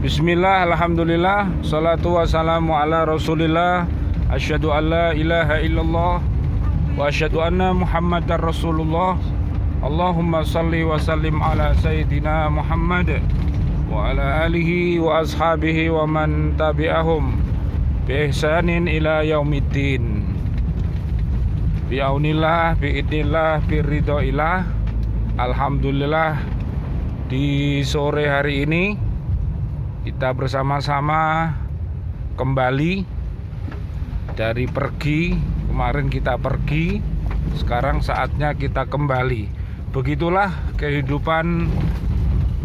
Bismillah, alhamdulillah, salatu wassalamu ala rasulillah. Asyhadu an la ilaha illallah wa asyhadu anna muhammadar rasulullah. Allahumma salli wa sallim ala sayyidina Muhammad wa ala alihi wa ashabihi wa man tabi'ahum bi ihsanin ila yaumiddin. Bi'aunillah, bi'idnillah, biridhoillah. Alhamdulillah, di sore hari ini kita bersama-sama kembali dari pergi. Kemarin kita pergi, sekarang saatnya kita kembali. Begitulah kehidupan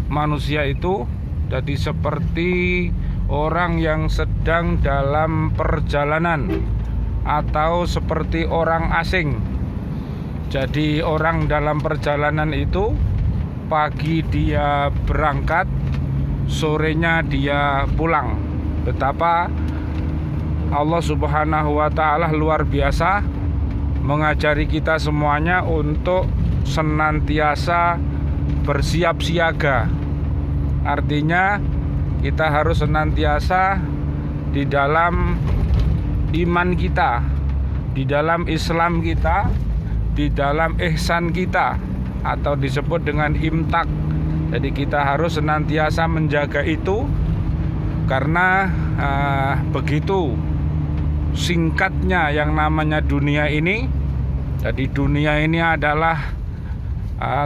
manusia itu. Jadi seperti orang yang sedang dalam perjalanan atau seperti orang asing. Jadi orang dalam perjalanan itu pagi dia berangkat, sorenya dia pulang. Betapa Allah Subhanahu wa ta'ala luar biasa mengajari kita semuanya untuk senantiasa bersiap siaga. Artinya kita harus senantiasa di dalam iman kita, di dalam Islam kita, di dalam ihsan kita, atau disebut dengan imtak. Jadi kita harus senantiasa menjaga itu, karena begitu singkatnya yang namanya dunia ini. Jadi dunia ini adalah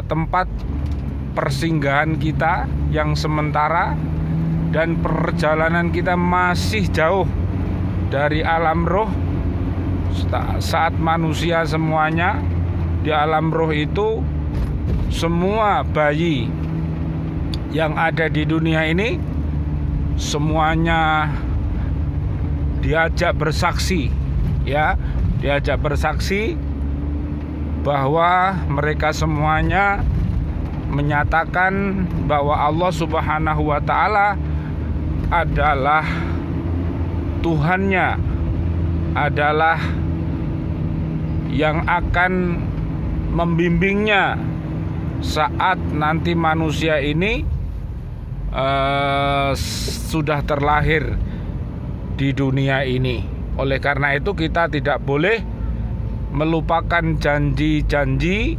tempat persinggahan kita yang sementara, dan perjalanan kita masih jauh dari alam roh. Saat manusia semuanya di alam roh itu, semua bayi yang ada di dunia ini semuanya diajak bersaksi, ya, diajak bersaksi bahwa mereka semuanya menyatakan bahwa Allah Subhanahu wa ta'ala adalah Tuhannya, adalah yang akan membimbingnya saat nanti manusia ini sudah terlahir di dunia ini. Oleh karena itu kita tidak boleh melupakan janji-janji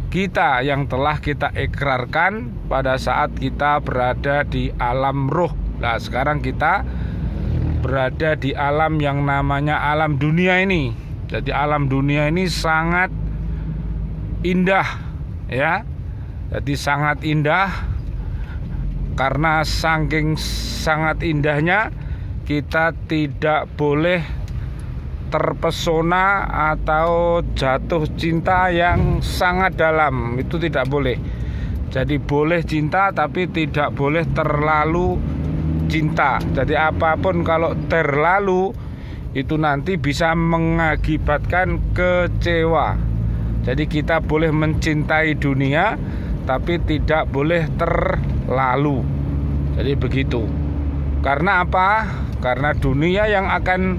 kita yang telah kita ikrarkan pada saat kita berada di alam roh. Nah, sekarang kita berada di alam yang namanya alam dunia ini. Jadi alam dunia ini sangat indah, ya. Jadi sangat indah. Karena saking sangat indahnya, kita tidak boleh terpesona atau jatuh cinta yang sangat dalam. Itu tidak boleh. Jadi boleh cinta, tapi tidak boleh terlalu cinta. Jadi apapun kalau terlalu, itu nanti bisa mengakibatkan kecewa. Jadi kita boleh mencintai dunia, tapi tidak boleh terlalu. Jadi begitu. Karena apa? Karena dunia yang akan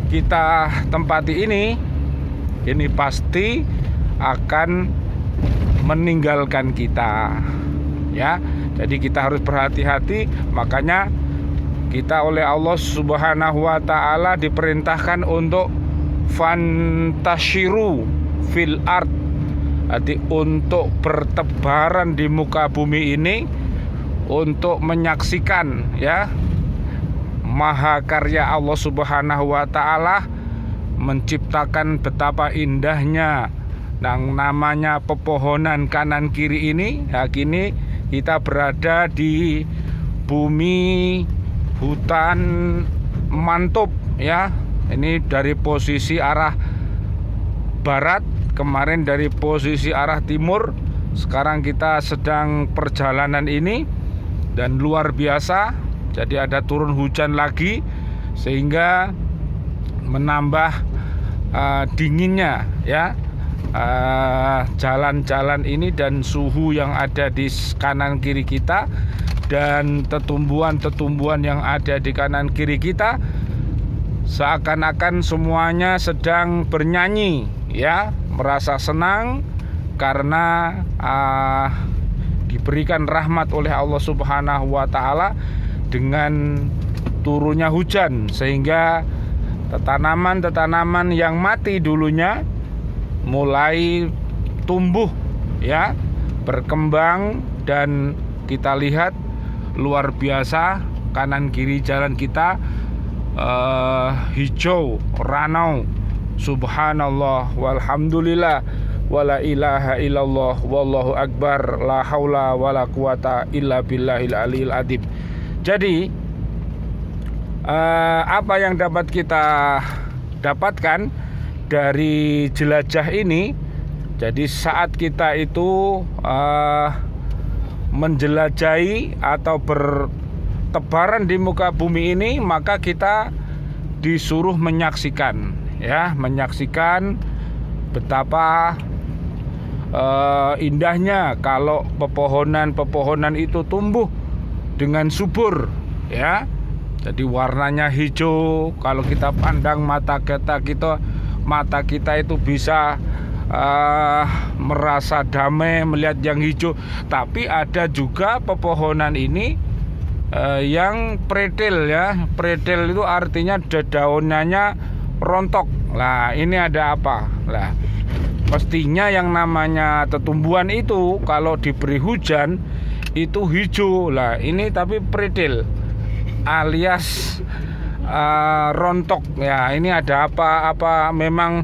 kita tempati ini pasti akan meninggalkan kita, ya. Jadi kita harus berhati-hati. Makanya kita oleh Allah Subhanahu wa ta'ala diperintahkan untuk fantashiru fil ard. Jadi untuk bertebaran di muka bumi ini, untuk menyaksikan, ya, mahakarya Allah Subhanahu wa ta'ala menciptakan betapa indahnya yang namanya pepohonan kanan kiri ini. Ya, kini kita berada di bumi hutan mantup, ya. Ini dari posisi arah barat, kemarin dari posisi arah timur. Sekarang kita sedang perjalanan ini, dan luar biasa. Jadi ada turun hujan lagi, sehingga menambah dinginnya, ya, jalan-jalan ini, dan suhu yang ada di kanan kiri kita, dan tetumbuhan-tetumbuhan yang ada di kanan kiri kita, seakan-akan semuanya sedang bernyanyi, ya, merasa senang karena diberikan rahmat oleh Allah Subhanahu wa ta'ala, dengan turunnya hujan, sehingga tanaman-tanaman yang mati dulunya mulai tumbuh ya, berkembang, dan kita lihat luar biasa kanan kiri jalan kita hijau, ranau. Subhanallah walhamdulillah wala ilaha illallah wallahu akbar la haula wala quwata illa billahil aliyil adzim. Jadi apa yang dapat kita dapatkan dari jelajah ini? Jadi saat kita itu menjelajahi atau bertebaran di muka bumi ini, maka kita disuruh menyaksikan ya, menyaksikan betapa indahnya kalau pepohonan itu tumbuh dengan subur ya. Jadi warnanya hijau, kalau kita pandang mata kita itu bisa merasa damai melihat yang hijau. Tapi ada juga pepohonan ini yang predel ya. Predel itu artinya daunnya rontok. Lah ini ada apa? Lah pastinya yang namanya tumbuhan itu kalau diberi hujan itu hijau. Lah ini tapi predel alias rontok ya. Ini ada apa memang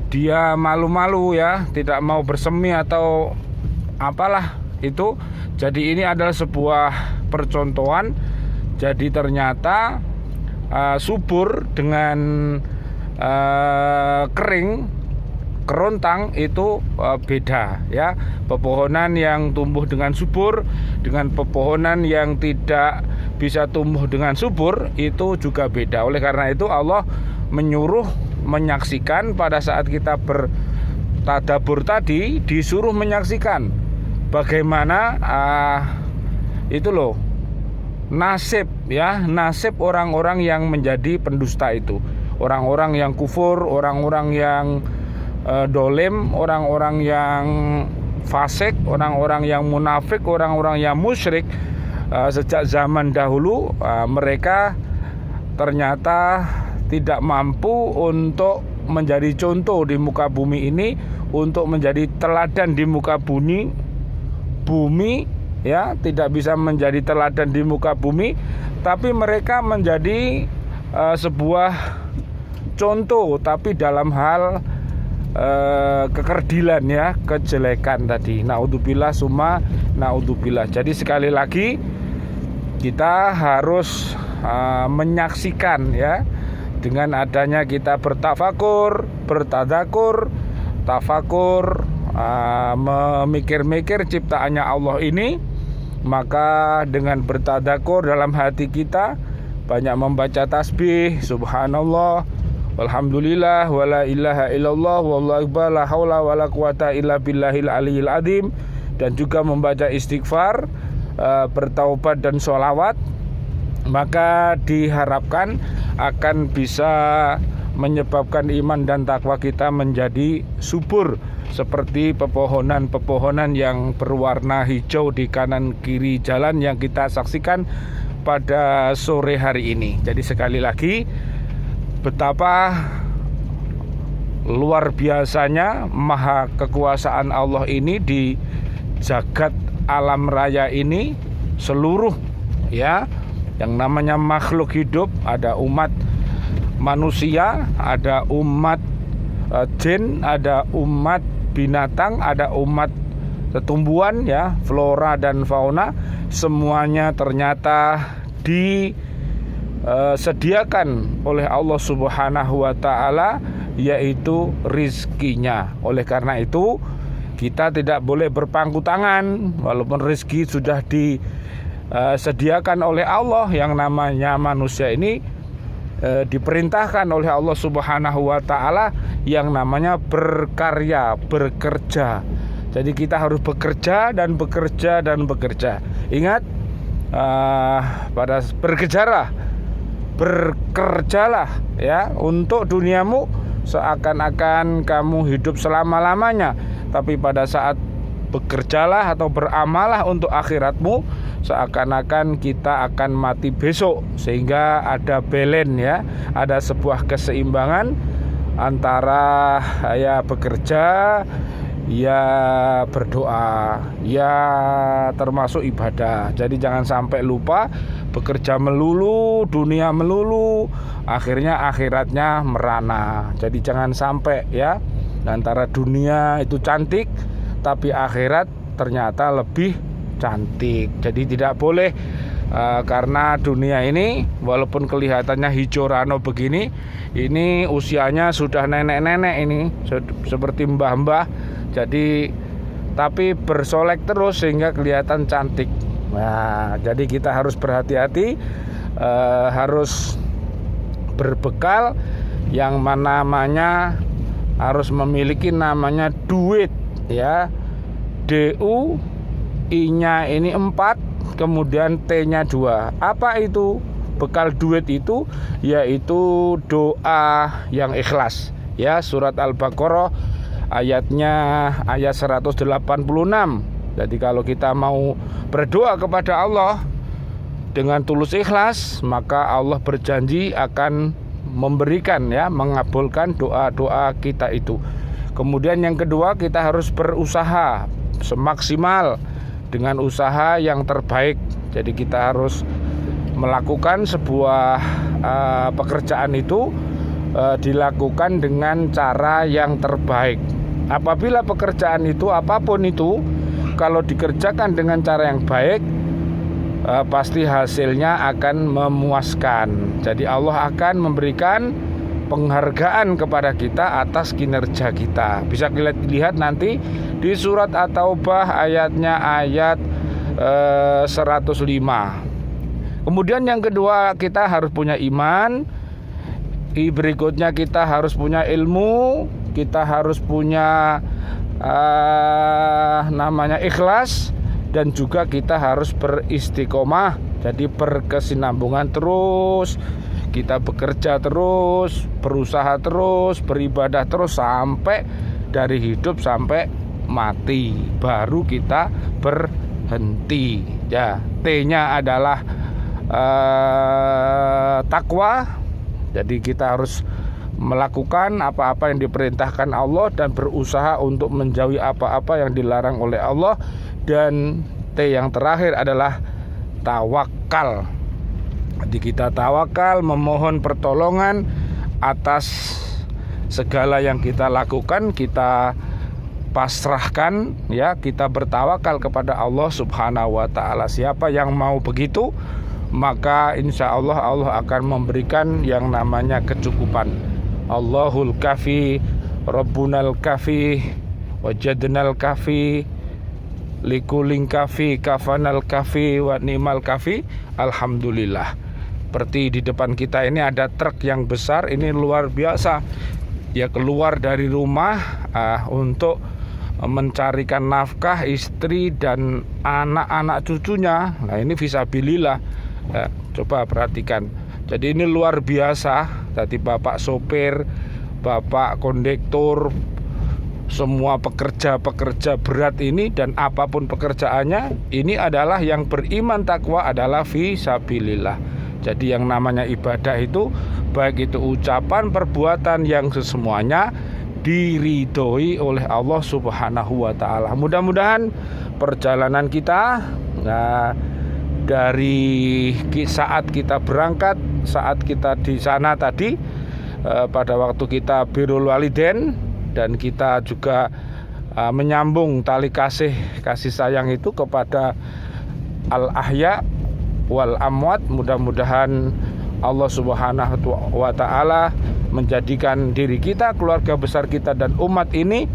dia malu-malu ya, tidak mau bersemi atau apalah itu. Jadi ini adalah sebuah percontohan. Jadi ternyata subur dengan kering, kerontang itu beda ya. Pepohonan yang tumbuh dengan subur dengan pepohonan yang tidak bisa tumbuh dengan subur itu juga beda. Oleh karena itu Allah menyuruh menyaksikan pada saat kita bertadabbur tadi, disuruh menyaksikan bagaimana itu loh nasib ya, nasib orang-orang yang menjadi pendusta itu, orang-orang yang kufur, orang-orang yang dolim, orang-orang yang fasik, orang-orang yang munafik, orang-orang yang musyrik. Sejak zaman dahulu mereka ternyata tidak mampu untuk menjadi contoh di muka bumi ini, untuk menjadi teladan di muka bumi ya, tidak bisa menjadi teladan di muka bumi, tapi mereka menjadi sebuah contoh tapi dalam hal kekerdilan ya, kejelekan tadi. Naudzubillah summa naudzubillah. Jadi sekali lagi kita harus menyaksikan ya, dengan adanya kita bertafakur, bertadakur, tafakur, memikir-mikir ciptaannya Allah ini, maka dengan bertadakur dalam hati kita banyak membaca tasbih, subhanallah, walhamdulillah, wala ilaha illallah, wallahu akbar, la haula wala quwata illa billahil aliyil adzim, dan juga membaca istighfar, bertaubat dan sholawat, maka diharapkan akan bisa menyebabkan iman dan takwa kita menjadi subur seperti pepohonan-pepohonan yang berwarna hijau di kanan kiri jalan yang kita saksikan pada sore hari ini. Jadi sekali lagi, betapa luar biasanya maha kekuasaan Allah ini di jagat alam raya ini, seluruh ya yang namanya makhluk hidup. Ada umat manusia, ada umat jin, ada umat binatang, ada umat tumbuhan ya, flora dan fauna. Semuanya ternyata disediakan oleh Allah Subhanahu wa taala, yaitu rizkinya. Oleh karena itu kita tidak boleh berpangku tangan, walaupun rezeki sudah disediakan oleh Allah. Yang namanya manusia ini diperintahkan oleh Allah Subhanahu wa taala yang namanya berkarya, bekerja. Jadi kita harus bekerja dan bekerja dan bekerja. Ingat, pada bekerjalah ya untuk duniamu, seakan-akan kamu hidup selama-lamanya. Tapi pada saat bekerjalah atau beramalah untuk akhiratmu, seakan-akan kita akan mati besok, sehingga ada balance ya, ada sebuah keseimbangan antara ya bekerja, ya berdoa, ya termasuk ibadah. Jadi jangan sampai lupa, bekerja melulu, dunia melulu, akhirnya akhiratnya merana. Jadi jangan sampai ya, antara dunia itu cantik tapi akhirat ternyata lebih cantik. Jadi tidak boleh karena dunia ini walaupun kelihatannya hijau rano begini, ini usianya sudah nenek-nenek ini, seperti mbah-mbah. Jadi tapi bersolek terus sehingga kelihatan cantik. Nah, jadi kita harus berhati-hati, harus berbekal yang namanya harus memiliki namanya duit ya. DU, I-nya ini 4, kemudian T-nya 2. Apa itu? Bekal duit itu yaitu doa yang ikhlas ya. Surat Al-Baqarah ayatnya ayat 186. Jadi kalau kita mau berdoa kepada Allah dengan tulus ikhlas, maka Allah berjanji akan memberikan ya, mengabulkan doa-doa kita itu. Kemudian yang kedua, kita harus berusaha semaksimal dengan usaha yang terbaik. Jadi kita harus melakukan sebuah pekerjaan itu dilakukan dengan cara yang terbaik. Apabila pekerjaan itu apapun itu, kalau dikerjakan dengan cara yang baik, pasti hasilnya akan memuaskan. Jadi Allah akan memberikan penghargaan kepada kita atas kinerja kita. Bisa kita lihat nanti di surat At-Taubah ayatnya ayat 105. Kemudian yang kedua, kita harus punya iman. Berikutnya kita harus punya ilmu, kita harus punya namanya ikhlas, dan juga kita harus beristiqomah. Jadi berkesinambungan terus, kita bekerja terus, berusaha terus, beribadah terus sampai dari hidup sampai mati, baru kita berhenti ya. T-nya adalah takwa. Jadi kita harus melakukan apa-apa yang diperintahkan Allah dan berusaha untuk menjauhi apa-apa yang dilarang oleh Allah. Dan T yang terakhir adalah tawakal. Jadi kita tawakal, memohon pertolongan atas segala yang kita lakukan, kita pasrahkan ya, kita bertawakal kepada Allah Subhanahu wa taala. Siapa yang mau begitu, maka insya Allah Allah akan memberikan yang namanya kecukupan. Allahul kafi, Rabbunal kafi, wajadnal kafi, likuling kafi, kafanal kafi, wa ni'mal kafi. Alhamdulillah. Seperti di depan kita ini ada truk yang besar, ini luar biasa. Dia keluar dari rumah untuk mencarikan nafkah istri dan anak-anak cucunya. Nah ini fisabilillah. Coba perhatikan. Jadi ini luar biasa. Tadi bapak sopir, bapak kondektur, semua pekerja-pekerja berat ini dan apapun pekerjaannya, ini adalah yang beriman takwa adalah fisabilillah. Jadi yang namanya ibadah itu, baik itu ucapan, perbuatan, yang semuanya diridhoi oleh Allah Subhanahu wa taala. Mudah-mudahan perjalanan kita dari saat kita berangkat, saat kita di sana tadi, pada waktu kita birrul walidain, dan kita juga menyambung tali kasih sayang itu kepada al-ahya wal amwat. Mudah-mudahan Allah Subhanahu wa taala menjadikan diri kita, keluarga besar kita dan umat ini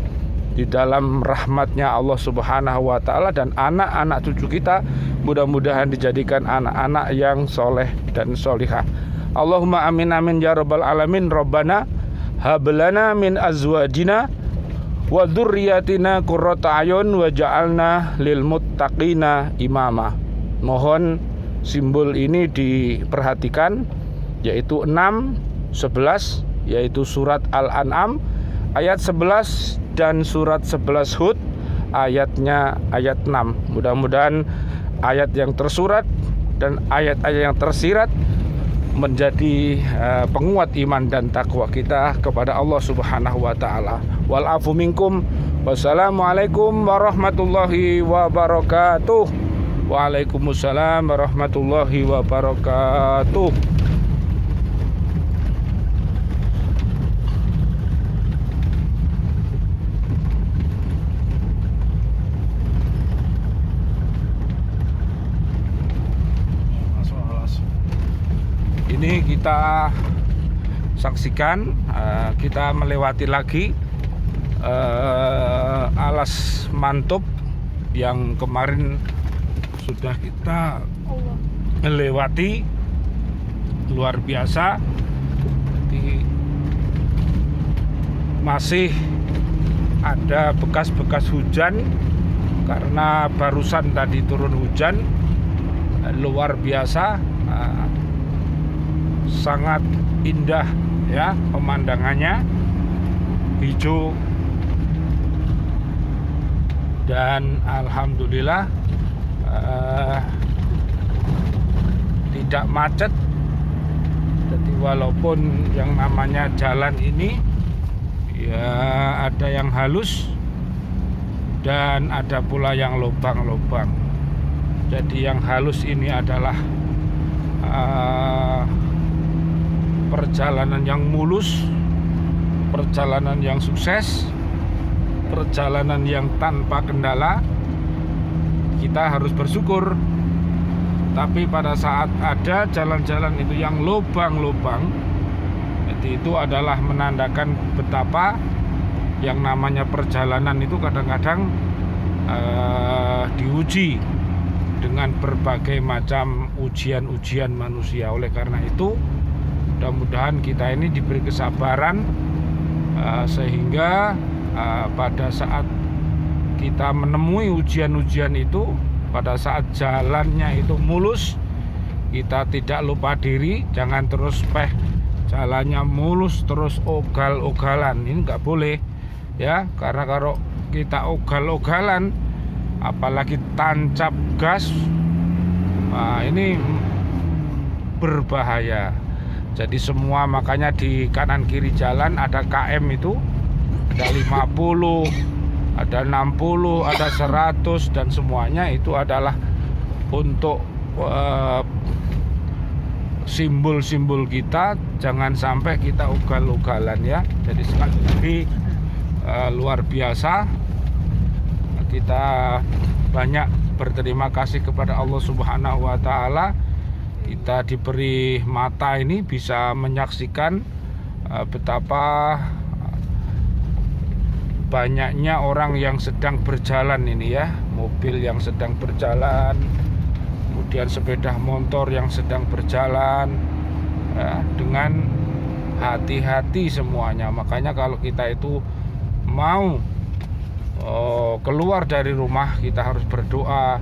di dalam rahmatnya Allah Subhanahu wa taala, dan anak-anak cucu kita mudah-mudahan dijadikan anak-anak yang soleh dan solihah. Allahumma amin amin ya rabbal alamin. Rabbana hablana min azwajina wa dzurriyyatina qurrata ayun waj'alna lil muttaqina imama. Mohon simbol ini diperhatikan, yaitu 6, 11, yaitu surat Al-An'am ayat 11 dan surat 11 Hud ayatnya ayat 6. Mudah-mudahan ayat yang tersurat dan ayat-ayat yang tersirat menjadi penguat iman dan takwa kita kepada Allah Subhanahu wa taala. Wal afu minkum. Wassalamualaikum warahmatullahi wabarakatuh. Waalaikumsalam warahmatullahi wabarakatuh. Ini kita saksikan, kita melewati lagi alas mantub yang kemarin sudah kita melewati, luar biasa. Jadi masih ada bekas-bekas hujan karena barusan tadi turun hujan, luar biasa. Sangat indah ya pemandangannya, hijau, dan alhamdulillah tidak macet. Jadi walaupun yang namanya jalan ini ya ada yang halus dan ada pula yang lubang-lubang. Jadi yang halus ini adalah perjalanan yang mulus, perjalanan yang sukses, perjalanan yang tanpa kendala. Kita harus bersyukur. Tapi pada saat ada jalan-jalan itu yang lubang-lubang, jadi itu adalah menandakan betapa yang namanya perjalanan itu kadang-kadang diuji dengan berbagai macam ujian-ujian manusia. Oleh karena itu mudah-mudahan kita ini diberi kesabaran sehingga pada saat kita menemui ujian-ujian itu, pada saat jalannya itu mulus, kita tidak lupa diri. Jangan terus jalannya mulus terus ogal-ogalan, ini nggak boleh ya, karena kalau kita ogal-ogalan apalagi tancap gas, ini berbahaya. Jadi semua, makanya di kanan kiri jalan ada KM itu, ada 50, ada 60, ada 100, dan semuanya itu adalah untuk simbol-simbol kita. Jangan sampai kita ugal-ugalan ya. Jadi sekali lagi luar biasa, kita banyak berterima kasih kepada Allah Subhanahu wa taala. Kita diberi mata ini bisa menyaksikan betapa banyaknya orang yang sedang berjalan ini ya, mobil yang sedang berjalan, kemudian sepeda motor yang sedang berjalan ya, dengan hati-hati semuanya. Makanya kalau kita itu mau keluar dari rumah, kita harus berdoa,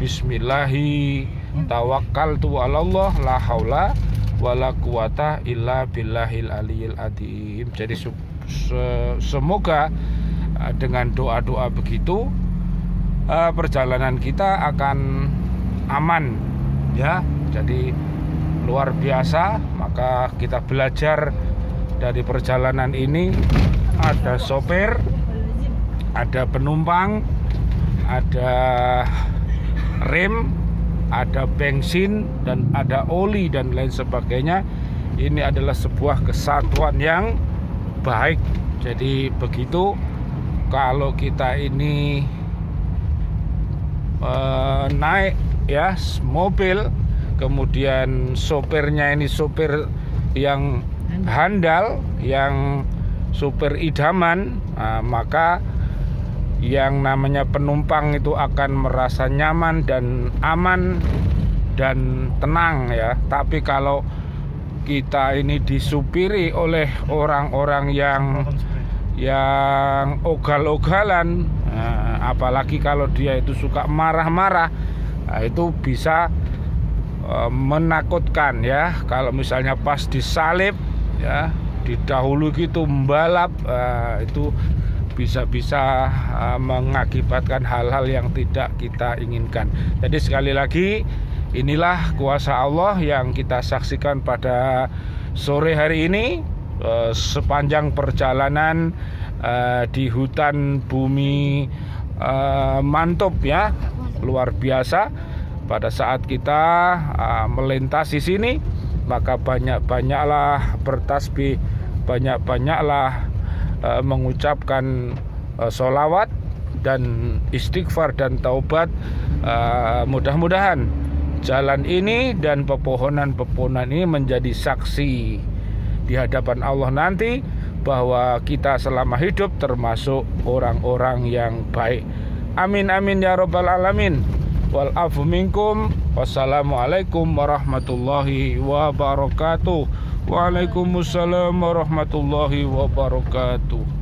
bismillahi tawakkaltu 'alallah la haula wala quwata illa billahil aliyil adzim. Jadi semoga dengan doa-doa begitu perjalanan kita akan aman ya. Jadi luar biasa. Maka kita belajar dari perjalanan ini, ada sopir, ada penumpang, ada rem, ada bensin, dan ada oli dan lain sebagainya. Ini adalah sebuah kesatuan yang baik. Jadi begitu, kalau kita ini naik ya mobil, kemudian sopirnya ini sopir yang handal, yang sopir idaman, maka yang namanya penumpang itu akan merasa nyaman dan aman dan tenang ya. Tapi kalau kita ini disupiri oleh orang-orang yang ogal-ogalan, apalagi kalau dia itu suka marah-marah, itu bisa menakutkan ya. Kalau misalnya pas disalip ya, didahului gitu membalap, itu bisa-bisa mengakibatkan hal-hal yang tidak kita inginkan. Jadi sekali lagi, inilah kuasa Allah yang kita saksikan pada sore hari ini. Sepanjang perjalanan di hutan bumi Mantub ya, luar biasa. Pada saat kita melintasi sini, maka banyak-banyaklah bertasbih, banyak-banyaklah mengucapkan sholawat dan istighfar dan taubat. Mudah-mudahan jalan ini dan pepohonan-pepohonan ini menjadi saksi di hadapan Allah nanti bahwa kita selama hidup termasuk orang-orang yang baik. Amin amin ya rabbal alamin. Wal afu minkum. Wassalamualaikum warahmatullahi wabarakatuh. Waalaikumsalam warahmatullahi wabarakatuh.